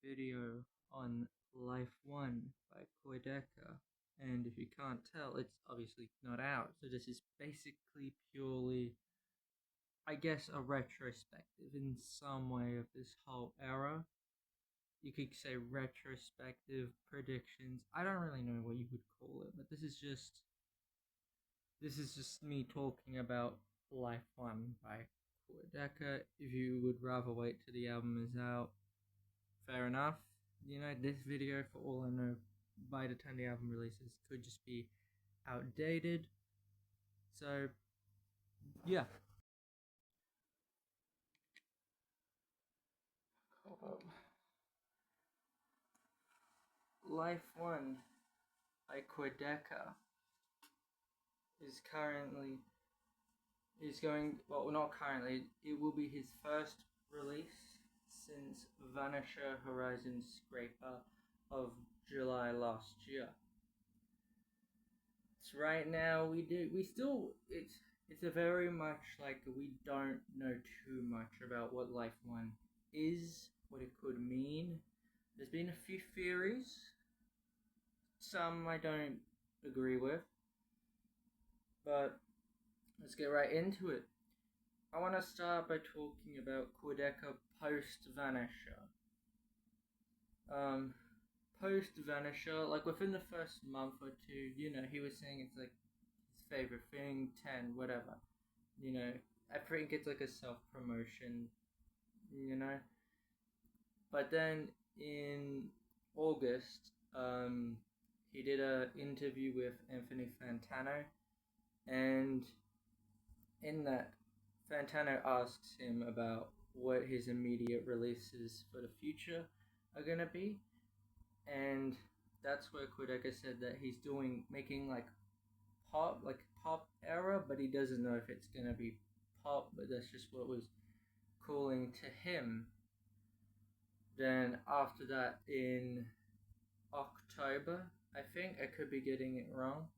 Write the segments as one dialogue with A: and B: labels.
A: video on Life1 by Quadeca, and if you can't tell, it's obviously not out, so this is basically purely, I guess, a retrospective in some way of this whole era. You could say retrospective predictions. I don't really know what you would call it, but this is just me talking about Life1 by Quadeca. If you would rather wait till the album is out, fair enough. This video, for all I know, by the time the album releases, could just be outdated. So, yeah. Life1 by Quadeca is not currently, it will be his first release since Vanisher Horizon Scraper of July last year. So right now it's a very much like we don't know too much about what Life1 is, what it could mean. There's been a few theories, some I don't agree with, but let's get right into it. I want to start by talking about Quadeca post-Vanisher. Post-Vanisher, like within the first month or two, he was saying it's like his favorite thing, 10, whatever. I think it's like a self-promotion, But then in August, he did an interview with Anthony Fantano, and in that, Fantano asks him about what his immediate releases for the future are gonna be, and that's where Quadeca said that he's making like pop era, but he doesn't know if it's gonna be pop, but that's just what was calling to him. Then after that, in October, I think, I could be getting it wrong.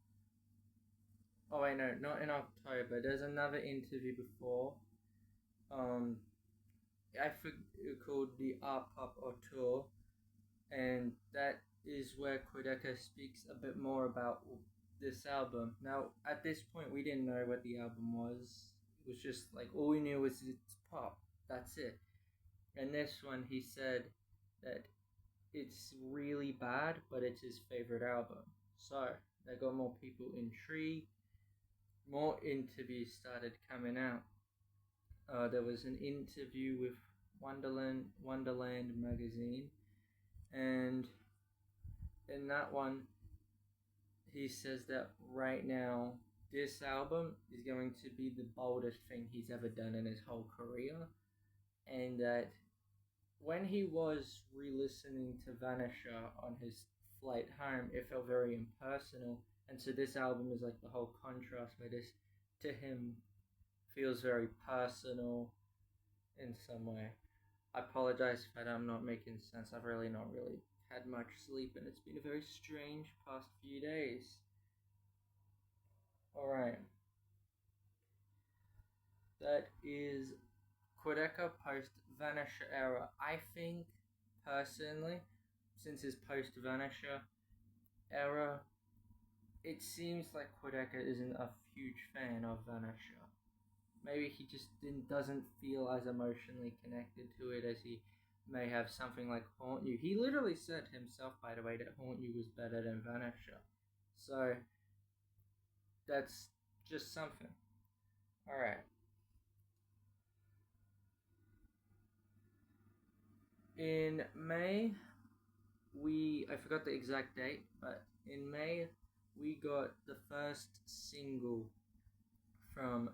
A: Oh wait, no, not in October. There's another interview before. I think it called the Art Pop Auteur, and that is where Quadeca speaks a bit more about this album. Now, at this point, we didn't know what the album was. It was just like, all we knew was it's pop. That's it. And this one, he said that it's really bad, but it's his favorite album. So, that got more people intrigued. More interviews started coming out. There was an interview with Wonderland magazine, and in that one, he says that right now, this album is going to be the boldest thing he's ever done in his whole career, and that when he was re-listening to Vanisher on his flight home, it felt very impersonal, and so this album is like the whole contrast where this, to him, feels very personal in some way. I apologize if I'm not making sense. I've really not really had much sleep, and it's been a very strange past few days. Alright. That is Quadeca post-Vanisher era. I think, personally, since his post-Vanisher era, it seems like Quadeca isn't a huge fan of Vanisher. Maybe he just doesn't feel as emotionally connected to it as he may have something like Haunt You. He literally said himself, by the way, that Haunt You was better than Vanisher. So, that's just something. Alright. In May, I forgot the exact date, but in May, we got the first single from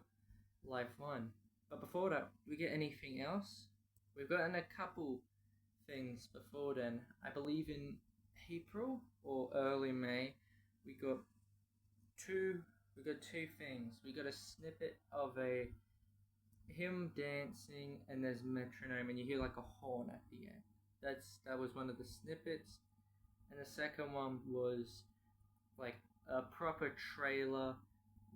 A: Life1. But before that, we get anything else? We've gotten a couple things before then. I believe in April or early May, we got two things. We got a snippet of him dancing, and there's metronome, and you hear like a horn at the end. That was one of the snippets, and the second one was like a proper trailer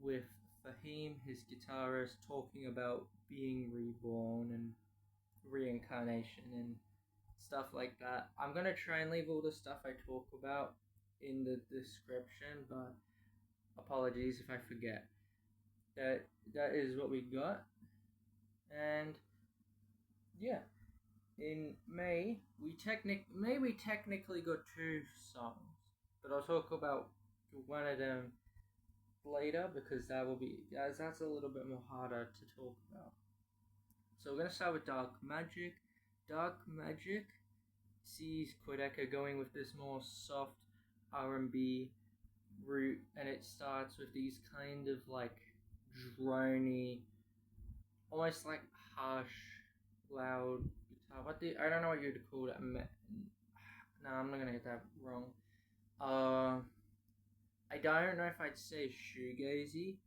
A: with Fahim, his guitarist, talking about being reborn and reincarnation and stuff like that. I'm gonna try and leave all the stuff I talk about in the description, but apologies if I forget. That is what we got, and yeah. In May, we technically got 2 songs, but I'll talk about one of them later because that's a little bit more harder to talk about. So we're gonna start with Dark Magic. Dark Magic sees Quadeca going with this more soft R&B route, and it starts with these kind of like drony, almost like harsh, loud guitar. I don't know what you'd call it. No, I'm not gonna get that wrong. I don't know if I'd say shoegazy,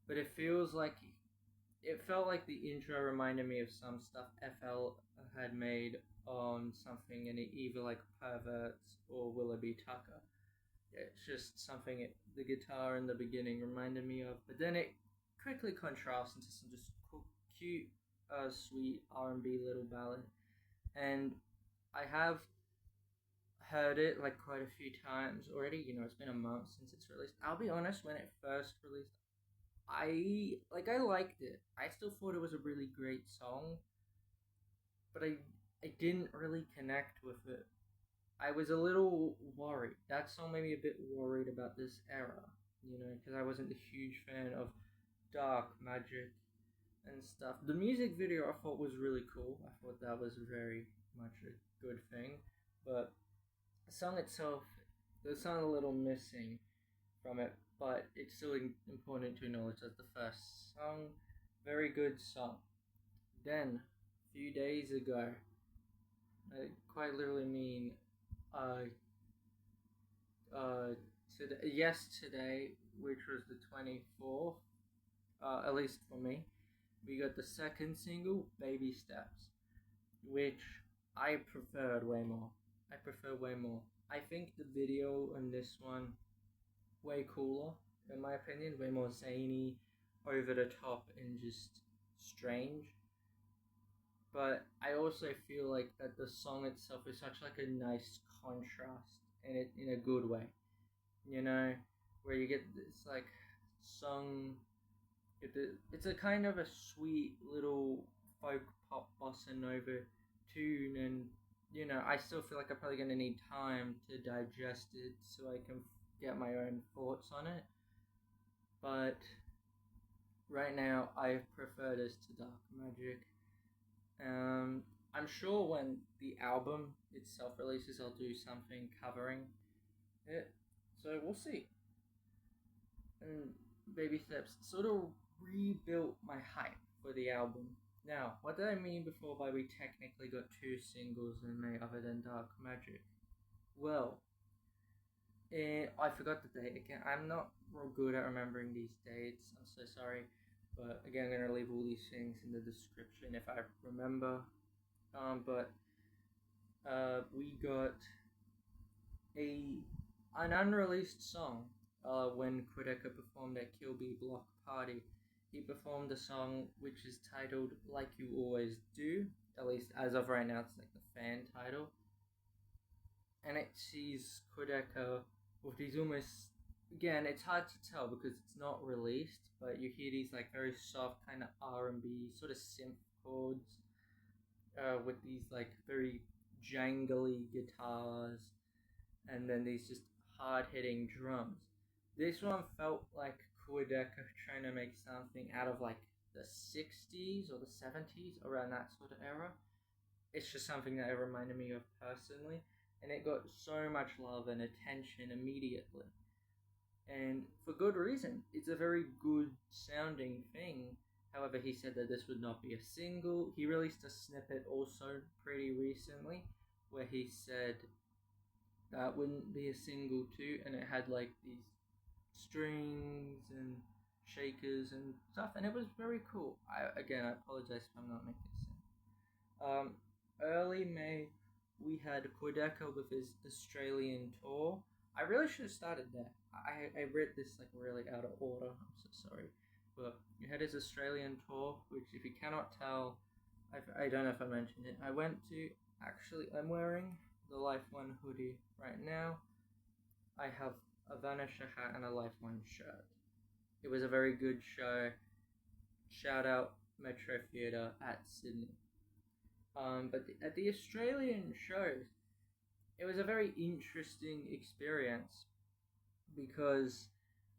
A: but it felt like the intro reminded me of some stuff FL had made on something in either like Perverts or Willoughby Tucker. It's just something the guitar in the beginning reminded me of, but then it quickly contrasts into some just cute, sweet R&B little ballad. And I have heard it like quite a few times already. It's been a month since it's released. I'll be honest, when it first released, I liked it. I still thought it was a really great song, but I didn't really connect with it. I was a little worried. That song made me a bit worried about this era, because I wasn't a huge fan of Dark Magic and stuff. The music video I thought was really cool. I thought that was very much a good thing, but the song itself, there's something a little missing from it, but it's still important to acknowledge that the first song, very good song. Then, a few days ago, I quite literally mean yesterday, which was the 24th, at least for me, we got the second single, Baby Steps, which I preferred way more. I think the video on this one, way cooler, in my opinion, way more zany, over the top, and just strange. But I also feel like that the song itself is such like a nice contrast, and it in a good way, where you get this like song. It's a kind of a sweet little folk pop bossa nova tune, and I still feel like I'm probably gonna need time to digest it so I can get my own thoughts on it. But right now, I prefer this to Dark Magic. I'm sure when the album itself releases, I'll do something covering it. So we'll see. And Baby Steps sort of rebuilt my hype for the album. Now, what did I mean before by we technically got 2 singles in May other than Dark Magic? Well, I forgot the date again. I'm not real good at remembering these dates. I'm so sorry. But again, I'm going to leave all these things in the description if I remember. We got an unreleased song when Quadeca performed at Kill B Block Party. He performed a song which is titled Like You Always Do. At least as of right now, it's like the fan title. And it sees Quadeca with these almost, again, it's hard to tell because it's not released, but you hear these like very soft kind of R&B sort of synth chords with these like very jangly guitars, and then these just hard-hitting drums. This one felt like Quadeca trying to make something out of like the 60s or the 70s, around that sort of era. It's just something that it reminded me of personally, and it got so much love and attention immediately. And for good reason. It's a very good sounding thing. However, he said that this would not be a single. He released a snippet also pretty recently where he said that wouldn't be a single too, and it had like these strings and shakers and stuff, and it was very cool. I apologize if I'm not making sense. Early May, we had Quadeca with his Australian tour. I really should have started there. I read this like really out of order. I'm so sorry. But he had his Australian tour, which if you cannot tell, I don't know if I mentioned it. I went to Actually, I'm wearing the Life1 hoodie right now. I have a Vanisher hat and a Life1 shirt. It was a very good show. Shout out Metro Theatre at Sydney. But at the Australian shows, it was a very interesting experience because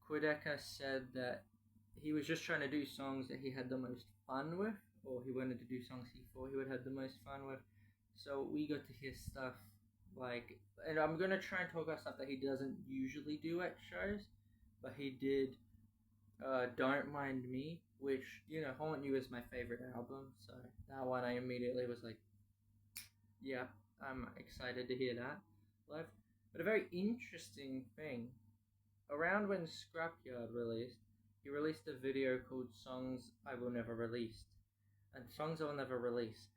A: Quadeca said that he was just trying to do songs that he had the most fun with, or he wanted to do songs he thought he would have the most fun with. So we got to hear stuff like, and I'm gonna try and talk about stuff that he doesn't usually do at shows, but he did Don't Mind Me, which, you know, Haunt You is my favorite album, so that one I immediately was like, yeah, I'm excited to hear that live. But a very interesting thing, around when Scrapyard released, he released a video called Songs I Will Never Release. And Songs I Will Never Release.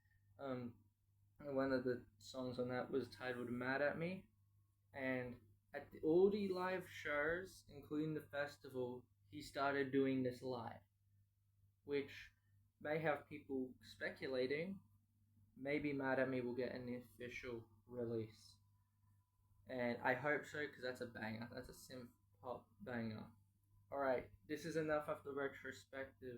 A: One of the songs on that was titled Mad at Me. And at all the live shows, including the festival, he started doing this live, which may have people speculating maybe Mad at Me will get an official release. And I hope so, because that's a banger. That's a synth pop banger. Alright, this is enough of the retrospective.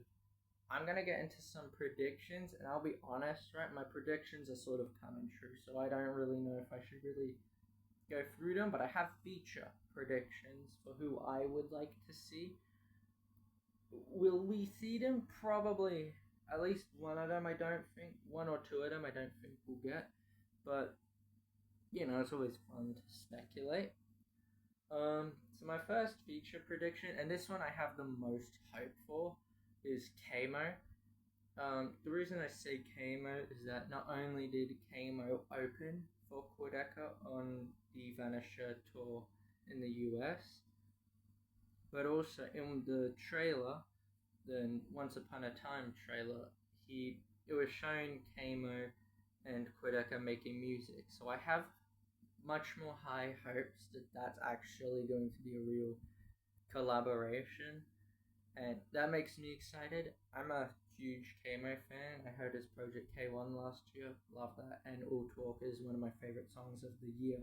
A: I'm gonna get into some predictions, and I'll be honest, right? My predictions are sort of coming true, so I don't really know if I should really go through them, but I have feature predictions for who I would like to see. Will we see them? Probably. At least one of them, I don't think. One or two of them, I don't think we'll get. But, you know, it's always fun to speculate. So my first feature prediction, and this one I have the most hope for, is Kamo. The reason I say Kamo is that not only did Kamo open for Quadeca on the Vanisher tour in the US, but also in the trailer, the Once Upon a Time trailer, it was showing Kamo and Quadeca making music. So I have much more high hopes that that's actually going to be a real collaboration, and that makes me excited. I'm a huge Kamo fan. I heard his Project K1 last year, love that, and All Talk is one of my favorite songs of the year.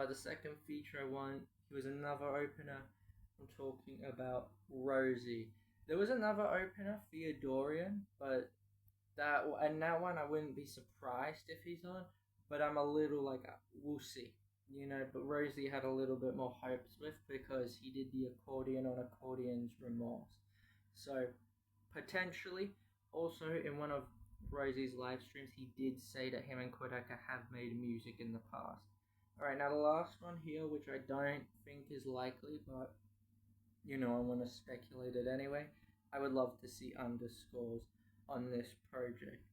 A: The second feature I want, he was another opener. I'm talking about Rosie. There was another opener, Theodorian, but that one I wouldn't be surprised if he's on, but I'm a little like, we'll see, you know. But Rosie had a little bit more hopes with, because he did the accordion on Accordion's Remorse. So potentially, also in one of Rosie's live streams, he did say that him and Quadeca have made music in the past. Alright, now the last one here, which I don't think is likely, but you know, I want to speculate it anyway. I would love to see underscores on this project.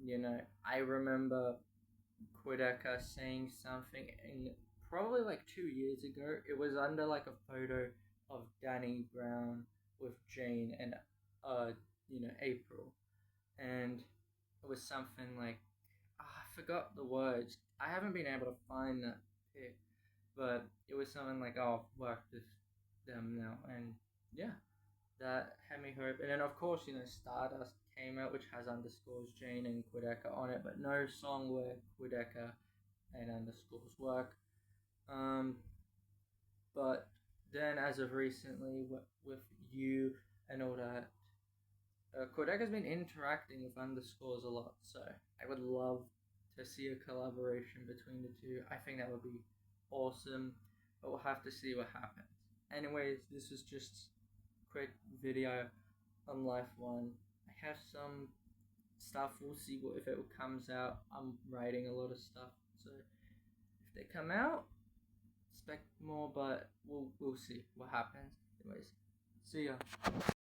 A: You know, I remember Quadeca saying something, and probably like 2 years ago, it was under like a photo of Danny Brown with Jane and April, and it was something like, I forgot the words. I haven't been able to find that pic, but it was something like, oh, I've worked with them now, and yeah, that had me hope. And then of course, you know, Stardust came out, which has underscores Jane and Quadeca on it, but no song where Quadeca and underscores work. But then as of recently, with you and all that, Quadeca's been interacting with underscores a lot, so I would love to see a collaboration between the two. I think that would be awesome, but we'll have to see what happens. Anyways, this is just a quick video on Life1. I have some stuff, we'll see if it comes out. I'm writing a lot of stuff, so if they come out, expect more, but we'll see what happens. Anyways, see ya.